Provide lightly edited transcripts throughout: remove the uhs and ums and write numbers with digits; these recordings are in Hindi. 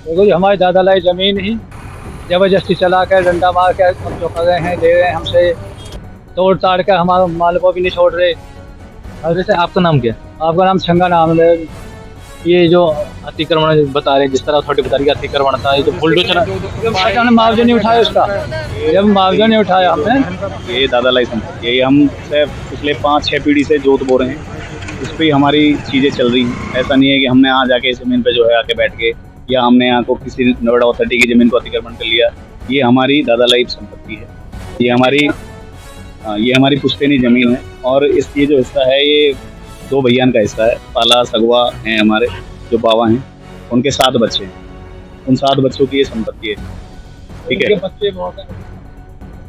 देखो जी, हमारे दादा लाई ज़मीन ही ज़बरदस्ती चला कर डंडा मार के अब जो कर रहे हैं, ले रहे हैं हमसे, तोड़ ताड़ कर हमारे माल को भी नहीं छोड़ रहे। और वैसे आपका नाम क्या है? आपका नाम छंगा नाम है। ये जो अतिक्रमण बता रहे हैं, जिस तरह अथॉरिटी बता रही है कि अतिक्रमण था, ये जो बुलडोजर हमने मुआवजा नहीं उठाया उसका, जब मुआवजा नहीं उठाया हमने। ये दादा लाई संपत्ति है, ये हम पिछले 5-6 पीढ़ी से जोत बो रहे हैं। इस पे ही हमारी चीज़ें चल रही हैं। ऐसा नहीं है कि हमने यहाँ जाके इस ज़मीन पे जो है आके बैठ गए, या हमने यहाँ को किसी नोएडा अथॉरिटी की ज़मीन को अतिक्रमण कर लिया। ये हमारी दादा लाई संपत्ति है, ये हमारी पुश्तैनी ज़मीन है। और ये जो हिस्सा है, ये 2 भैयान का हिस्सा है। पाला सगवा हैं हमारे जो बाबा हैं, उनके 7 बच्चे हैं। उन 7 बच्चों की ये संपत्ति है, ठीक है। बच्चे बहुत हैं,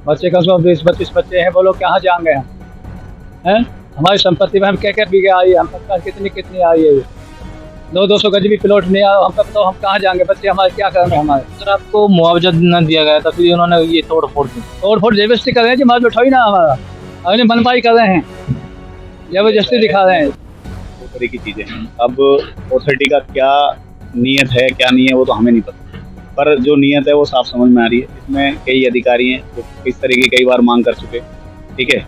बच्चे कम से कम 20-25 बच्चे हैं। बोलो कहाँ जाएंगे हम, हैं? हमारी संपत्ति में हम क्या क्या बीघे आई है, हम पता कितनी कितनी आई है। 200 गज भी प्लॉट नहीं आया हम तक, तो हम कहाँ जाएंगे? बच्चे हमारे क्या करेंगे हमारे? अगर आपको मुआवजा न दिया गया था, फिर उन्होंने ये तोड़ फोड़ की। तोड़ फोड़ जबरदस्ती कर रहे हैं जी, माल उठाई ना हमारा, अगले मनमाई कर रहे हैं, जबरदस्ती दिखा रहे हैं। वो तरह की चीज़ें हैं। अब अथॉरिटी का क्या नीयत है क्या नहीं है वो तो हमें नहीं पता, पर जो नीयत है वो साफ समझ में आ रही है। इसमें कई अधिकारी हैं जो इस तरह की कई बार मांग कर चुके, ठीक है।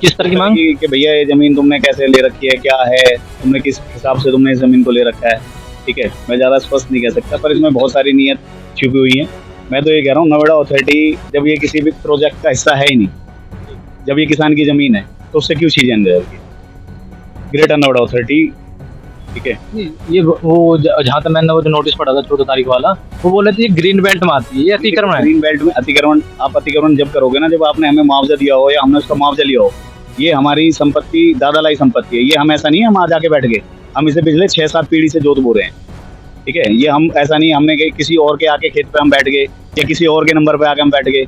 किस तरह की मांग? कि भैया ये ज़मीन तुमने कैसे ले रखी है, क्या है, तुमने किस हिसाब से तुमने इस ज़मीन को ले रखा है, ठीक है। मैं ज़्यादा स्पष्ट नहीं कह सकता, पर इसमें बहुत सारी नीयत छुपी हुई है। मैं तो ये कह रहा हूँ, नोएडा अथॉरिटी जब ये किसी भी प्रोजेक्ट का हिस्सा है ही नहीं, जब ये किसान की ज़मीन है, तो उससे क्यों चीज़ें अंदर रखी? ग्रेटर नोएडा अथॉरिटी, ठीक है। ये वो जहाँ तक मैंने वो जो नोटिस पढ़ा था 14 तारीख वाला, वो बोले थे ये ग्रीन बेल्ट में आती है, ये अतिक्रमण है। ग्रीन बेल्ट में अतिक्रमण, आप अतिक्रमण जब करोगे ना, जब आपने हमें मुआवजा दिया हो या हमने उसका मुआवजा लिया हो, ये हमारी संपत्ति दादा लाई संपत्ति है। ये हम ऐसा नहीं है हम आज आके बैठ गए, हम इसे पिछले 6-7 पीढ़ी से जोत बो रहे हैं, ठीक है। ये हम ऐसा नहीं हमने किसी और के आके खेत पे हम बैठ गए या किसी और के नंबर पे आके हम बैठ गए।